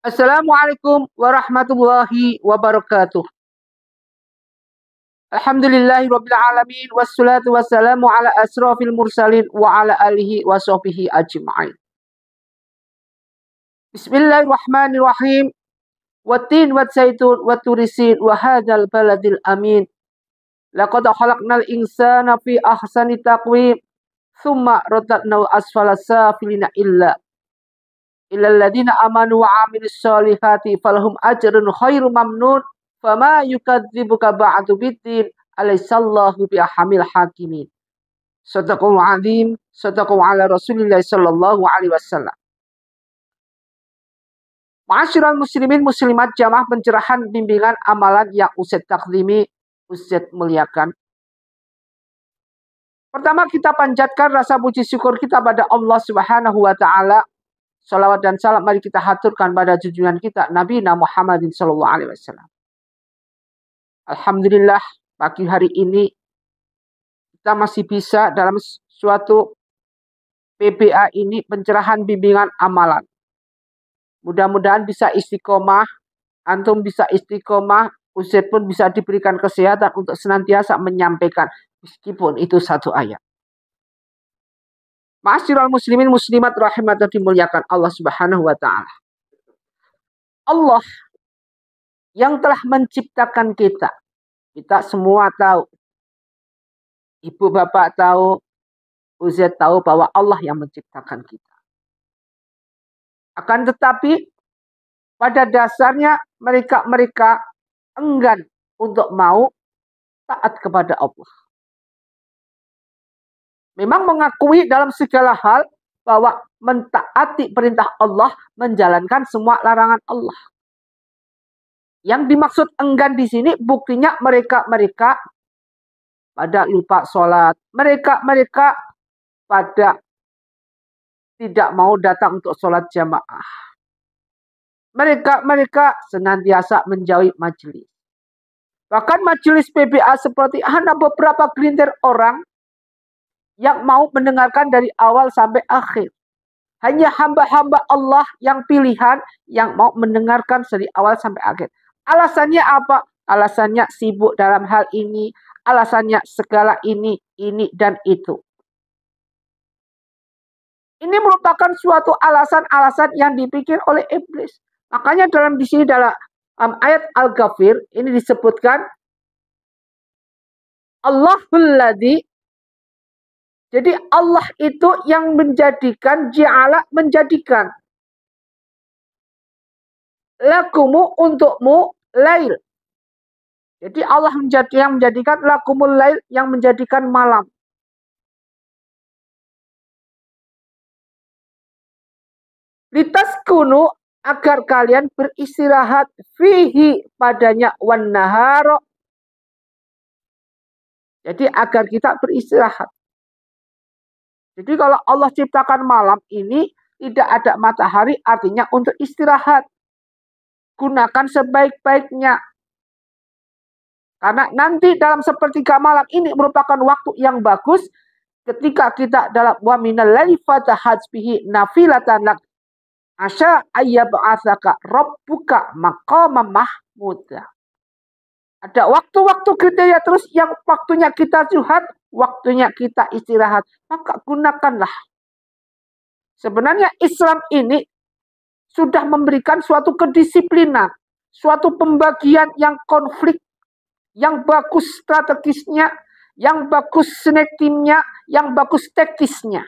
Assalamualaikum warahmatullahi wabarakatuh. Alhamdulillahirabbil alamin wassalatu wassalamu ala asrofil mursalin wa ala alihi wa sahbihi ajma'in. Bismillahirrahmanirrahim. Wattin watzaitun watturisin wa hadzal baladil amin. Laqad khalaqnal insana fi ahsani taqwim. Tsumma radadnahu asfala safilina illal ladzina amanu wa amilus solihati falahum ajrun khairu mamnun fama yukadzibuka ba'du biddin alaihissallahu bihamil hakimin. Sadaqallahu azim, sadaqallahu ala Rasulillah sallallahu alaihi wasallam. Ma'asyiral muslimin muslimat jamaah pencerahan bimbingan amalan yang Ustaz takzimi, Ustaz muliakan. Pertama kita panjatkan rasa puji syukur kita pada Allah Subhanahu wa taala. Salawat dan salam mari kita haturkan pada junjungan kita Nabi Muhammadin sallallahu alaihi wasallam. Alhamdulillah pagi hari ini kita masih bisa dalam suatu PBA ini pencerahan bimbingan amalan. Mudah-mudahan bisa istiqomah, antum bisa istiqomah, Ustaz pun bisa diberikan kesehatan untuk senantiasa menyampaikan meskipun itu satu ayat. Ma'asyiral muslimin muslimat rahimatan dimuliakan Allah Subhanahu wa taala. Allah yang telah menciptakan kita. Kita semua tahu. Ibu bapak tahu, Ustaz tahu bahwa Allah yang menciptakan kita. Akan tetapi pada dasarnya mereka enggan untuk mau taat kepada Allah. Memang mengakui dalam segala hal bahwa mentaati perintah Allah, menjalankan semua larangan Allah. Yang dimaksud enggan di sini buktinya mereka pada lupa sholat. Mereka pada tidak mau datang untuk sholat jamaah. Mereka senantiasa menjauhi majelis. Bahkan majelis PBA seperti hanya beberapa gelintir orang yang mau mendengarkan dari awal sampai akhir. Hanya hamba-hamba Allah yang pilihan yang mau mendengarkan dari awal sampai akhir. Alasannya apa? Alasannya sibuk dalam hal ini. Alasannya segala ini dan itu. Ini merupakan suatu alasan-alasan yang dipikir oleh iblis. Makanya di sini dalam ayat Al-Ghafir ini disebutkan Allahul ladzi. Jadi Allah itu yang menjadikan, menjadikan. Lakumu untukmu lail. Jadi Allah yang menjadikan lakumul lail, yang menjadikan malam. Litaskunu agar kalian beristirahat fihi padanya wan naharo. Jadi agar kita beristirahat. Jadi kalau Allah ciptakan malam ini tidak ada matahari artinya untuk istirahat. Gunakan sebaik-baiknya. Karena nanti dalam sepertiga malam ini merupakan waktu yang bagus ketika kita dalam wa minal laili fatahaj bihi nafilatan lak asya ayyab'atsaka rabbuka maqaman mahmuda. Ada waktu-waktu kriteria terus yang waktunya kita zuhud, waktunya kita istirahat. Maka gunakanlah. Sebenarnya Islam ini sudah memberikan suatu kedisiplinan, suatu pembagian yang konflik, yang bagus strategisnya, yang bagus sinerginya, yang bagus taktisnya.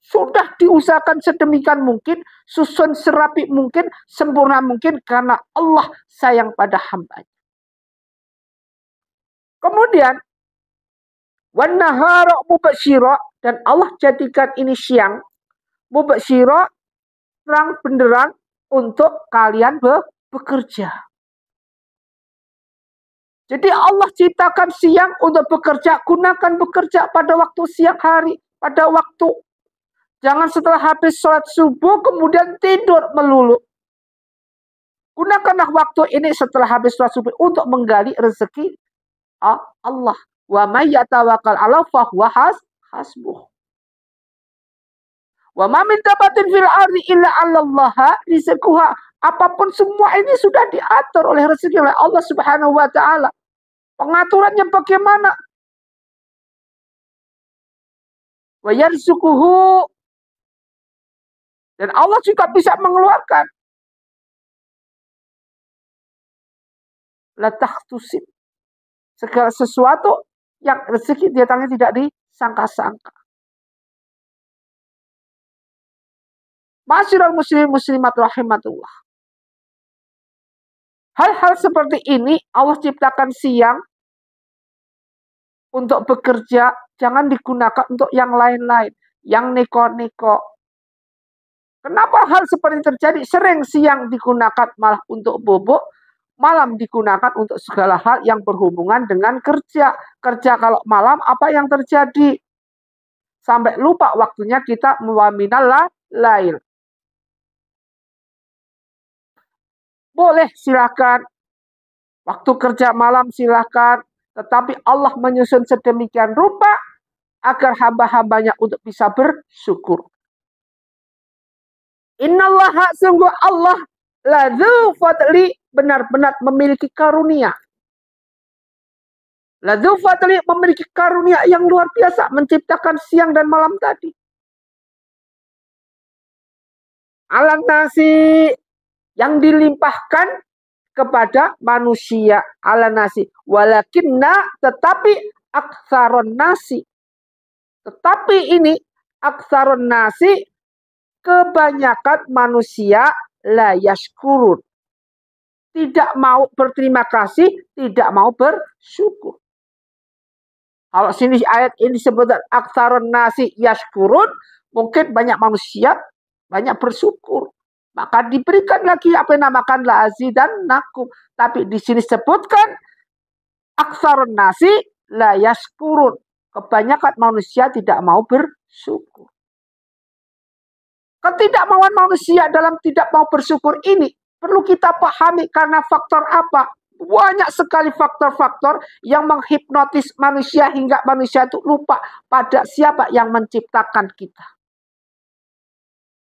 Sudah diusahakan sedemikian mungkin, susun serapi mungkin, sempurna mungkin karena Allah sayang pada hamba-Nya. Kemudian wan nahara mubashira, dan Allah jadikan ini siang mubashira, terang benderang untuk kalian bekerja. Jadi Allah ciptakan siang untuk bekerja, gunakan bekerja pada waktu siang hari, pada waktu. Jangan setelah habis sholat subuh kemudian tidur melulu. Gunakanlah waktu ini setelah habis sholat subuh untuk menggali rezeki Allah. Wa may yatawakkal 'ala fahuwa hasbuh. Wa ma min dabatin fil ardi illa 'alallaha rizquha. Apapun semua ini sudah diatur oleh rezeki oleh Allah Subhanahu wa taala. Pengaturannya bagaimana? Wa yarzuquhu, dan Allah juga bisa mengeluarkan. La tahtusib, segala sesuatu yang rezeki datangnya tidak disangka-sangka. Ma'asyiral muslimin muslimat rahimatullah. Hal-hal seperti ini Allah ciptakan siang untuk bekerja, jangan digunakan untuk yang lain-lain, yang neko-neko. Kenapa hal seperti terjadi? Sering siang digunakan malah untuk bobok, malam digunakan untuk segala hal yang berhubungan dengan kerja. Kerja kalau malam, apa yang terjadi? Sampai lupa waktunya kita mewaminal lail. Boleh, silakan. Waktu kerja malam silakan. Tetapi Allah menyusun sedemikian rupa agar hamba-hambanya untuk bisa bersyukur. Innallaha, sungguh Allah, ladzu fadli, benar-benar memiliki karunia. Ladzu fadli, memiliki karunia yang luar biasa menciptakan siang dan malam tadi. Alam nasi, yang dilimpahkan kepada manusia, ala nasi, walakinna, tetapi aktsaron nasi, tetapi ini aktsaron nasi, kebanyakan manusia la yashkurun, tidak mau berterima kasih, tidak mau bersyukur. Kalau sini ayat ini disebut aktsaron nasi yashkurun, mungkin banyak manusia banyak bersyukur. Maka diberikan lagi apa yang namakan la azidannakum. Tapi di sini sebutkan aktsarun nasi la yashkurun. Kebanyakan manusia tidak mau bersyukur. Ketidakmauan manusia dalam tidak mau bersyukur ini perlu kita pahami karena faktor apa? Banyak sekali faktor-faktor yang menghipnotis manusia hingga manusia itu lupa pada siapa yang menciptakan kita.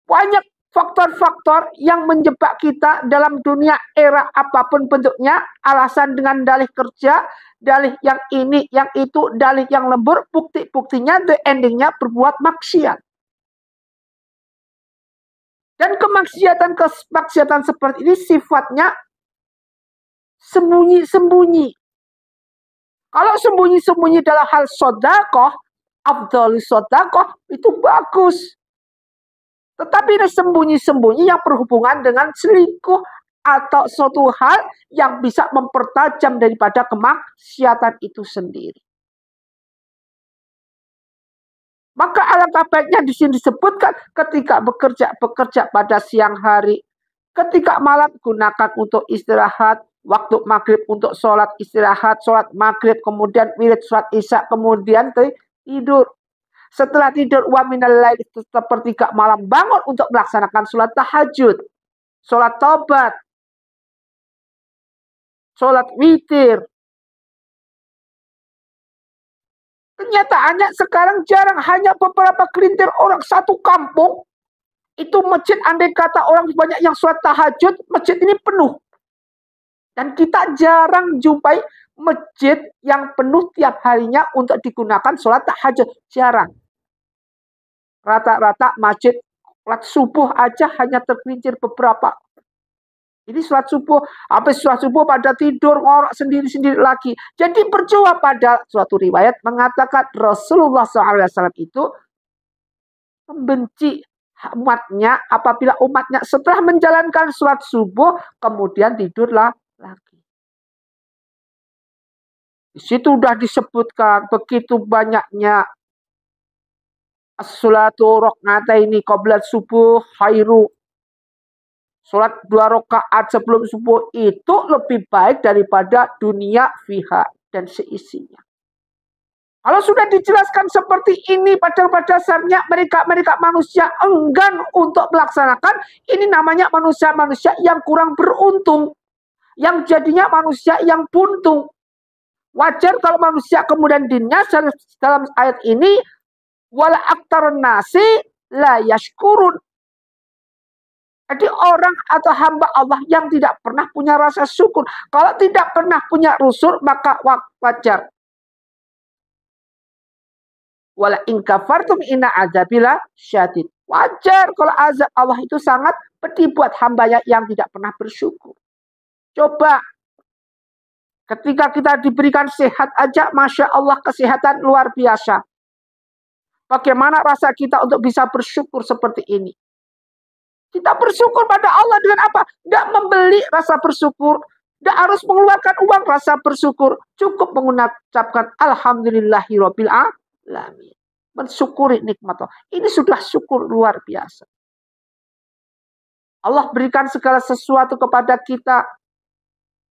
Banyak faktor-faktor yang menjebak kita dalam dunia era apapun bentuknya, alasan dengan dalih kerja, dalih yang ini, yang itu, dalih yang lembur, bukti-buktinya, the endingnya berbuat maksiat. Dan kemaksiatan seperti ini sifatnya sembunyi-sembunyi. Kalau sembunyi-sembunyi dalam hal sodakoh, afdhalu sodakoh, itu bagus. Tetapi ini sembunyi-sembunyi yang berhubungan dengan selingkuh atau suatu hal yang bisa mempertajam daripada kemaksiatan itu sendiri. Maka alangkah baiknya di sini disebutkan ketika bekerja pada siang hari, ketika malam gunakan untuk istirahat, waktu maghrib untuk sholat istirahat, sholat maghrib, kemudian wirid sholat isya, kemudian tidur. Setelah tidur, wa minal lail, sepertiga malam bangun untuk melaksanakan sholat tahajud, sholat taubat, sholat witir. Kenyataannya sekarang jarang, hanya beberapa gelintir orang satu kampung. Itu masjid, andai kata orang banyak yang sholat tahajud, masjid ini penuh. Dan kita jarang jumpai masjid yang penuh tiap harinya untuk digunakan sholat tahajud. Jarang. Rata-rata masjid sholat subuh aja hanya tergelincir beberapa. Ini sholat subuh, habis sholat subuh pada tidur, ngorok sendiri-sendiri lagi. Jadi percuma, pada suatu riwayat mengatakan Rasulullah SAW itu membenci umatnya apabila umatnya setelah menjalankan sholat subuh, kemudian tidurlah lagi. Di situ sudah disebutkan begitu banyaknya as-sholatu rok'ataini qabla subuh khairu. Sholat 2 rakaat sebelum subuh itu lebih baik daripada dunia fiha dan seisinya. Kalau sudah dijelaskan seperti ini, pada dasarnya mereka manusia enggan untuk melaksanakan. Ini namanya manusia-manusia yang kurang beruntung, yang jadinya manusia yang buntung. Wajar kalau manusia kemudian dinas dalam ayat ini, wala aktarun nasi la yashkurun. Jadi orang atau hamba Allah yang tidak pernah punya rasa syukur. Kalau tidak pernah punya rusur, maka wajar. Wala in kafartum inna azabila syadid. Wajar kalau azab Allah itu sangat pedih buat hamba yang tidak pernah bersyukur. Coba ketika kita diberikan sehat aja, Masya Allah kesehatan luar biasa. Bagaimana rasa kita untuk bisa bersyukur seperti ini? Kita bersyukur pada Allah dengan apa? Tidak membeli rasa bersyukur. Tidak harus mengeluarkan uang rasa bersyukur. Cukup mengucapkan Alhamdulillahirabbil alamin. Mensyukuri nikmat Allah. Ini sudah syukur luar biasa. Allah berikan segala sesuatu kepada kita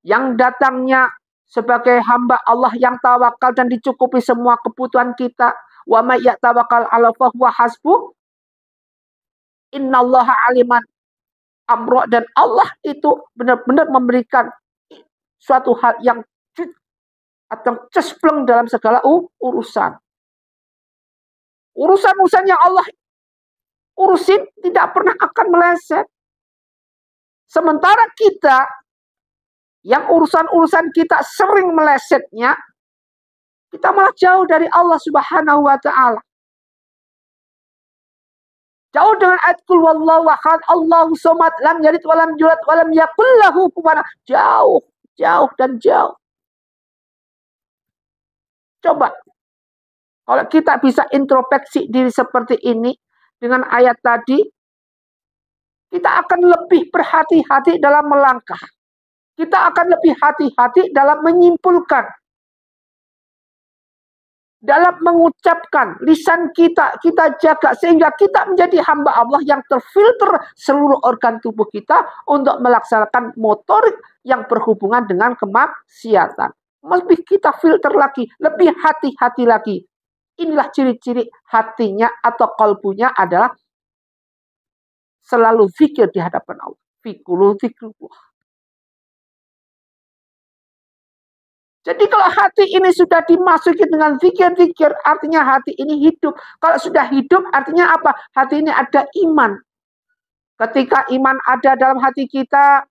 yang datangnya sebagai hamba Allah yang tawakal dan dicukupi semua kebutuhan kita. Wa may yatawakkal 'ala fahuwa hasbuh. Innallaha aliman amro, dan Allah itu benar-benar memberikan suatu hal yang atau cespleng dalam segala urusan. Urusan-urusan yang Allah urusin tidak pernah akan meleset. Sementara kita yang urusan-urusan kita sering melesetnya, kita malah jauh dari Allah Subhanahu wa taala. Jauh dengan ayat qul wallahu ahad, Allahu somad, lam yalid walam yulad walam yakul lahu kufuwan ahad. Jauh, jauh dan jauh. Coba kalau kita bisa introspeksi diri seperti ini dengan ayat tadi, kita akan lebih berhati-hati dalam melangkah. Kita akan lebih hati-hati dalam menyimpulkan, dalam mengucapkan. Lisan kita jaga sehingga kita menjadi hamba Allah yang terfilter seluruh organ tubuh kita untuk melaksanakan motorik yang berhubungan dengan kemaksiatan. Lebih kita filter lagi, lebih hati-hati lagi. Inilah ciri-ciri hatinya atau kalbunya adalah selalu zikir di hadapan Allah. Fikulu zikrullah. Jadi kalau hati ini sudah dimasuki dengan zikir-zikir, artinya hati ini hidup. Kalau sudah hidup, artinya apa? Hati ini ada iman. Ketika iman ada dalam hati kita,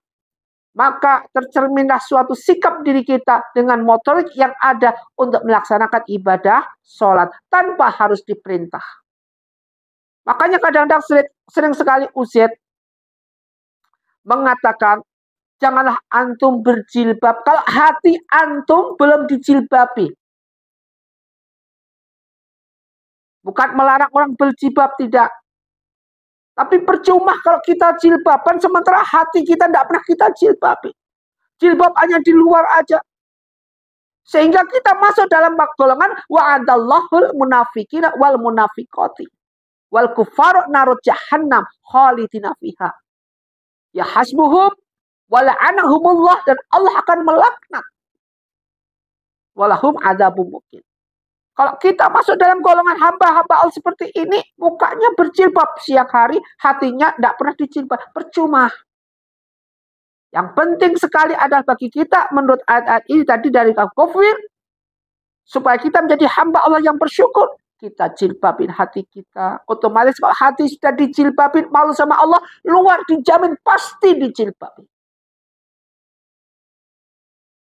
maka tercerminlah suatu sikap diri kita dengan motorik yang ada untuk melaksanakan ibadah sholat tanpa harus diperintah. Makanya kadang-kadang sering sekali Ustaz mengatakan, janganlah antum berjilbab kalau hati antum belum dijilbabi. Bukan melarang orang berjilbab, tidak. Tapi percuma kalau kita jilbaban sementara hati kita tidak pernah kita jilbabi. Jilbab hanya di luar aja. Sehingga kita masuk dalam golongan wa'adallahul munafiqina wal munafiqati wal kufaru narut jahannam khalidina fiha. Ya hasbuhum wala'anahumullah, dan Allah akan melaknat. Walahum adzabun muqim. Kalau kita masuk dalam golongan hamba-hamba Allah seperti ini, mukanya berjilbab siang hari, hatinya tidak pernah dijilbab. Percuma. Yang penting sekali adalah bagi kita, menurut ayat-ayat ini tadi dari Al-Kafir, supaya kita menjadi hamba Allah yang bersyukur, kita jilbabin hati kita. Otomatis kalau hati sudah dijilbabin, malu sama Allah, luar dijamin pasti dijilbabin.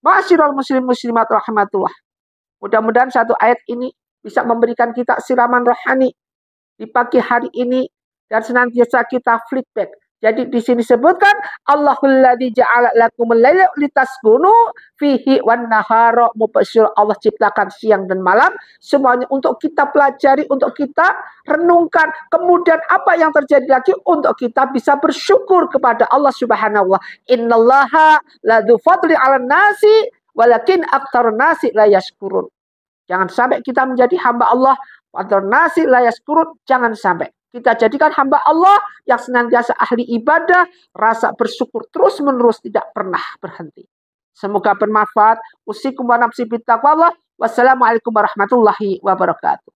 Ma'asyiral muslim-muslimat rahmatullah. Mudah-mudahan satu ayat ini bisa memberikan kita siraman rohani di pagi hari ini dan senantiasa kita flashback. Jadi di sini sebutkan Allahul ladzi ja'ala lakumul laila litaskunu fihi wan nahara mubashshir. Allah ciptakan siang dan malam semuanya untuk kita pelajari, untuk kita renungkan. Kemudian apa yang terjadi lagi untuk kita bisa bersyukur kepada Allah Subhanahu wa taala. Innallaha ladzu fadli 'alan nasi walakin aktsarun nasi la yashkurun. Jangan sampai kita menjadi hamba Allah aktsarun nasi la yashkurun. Jangan sampai kita jadikan hamba Allah yang senantiasa ahli ibadah, rasa bersyukur terus-menerus tidak pernah berhenti. Semoga bermanfaat. Usikum wa nafsi bittaqwallah. Wassalamualaikum warahmatullahi wabarakatuh.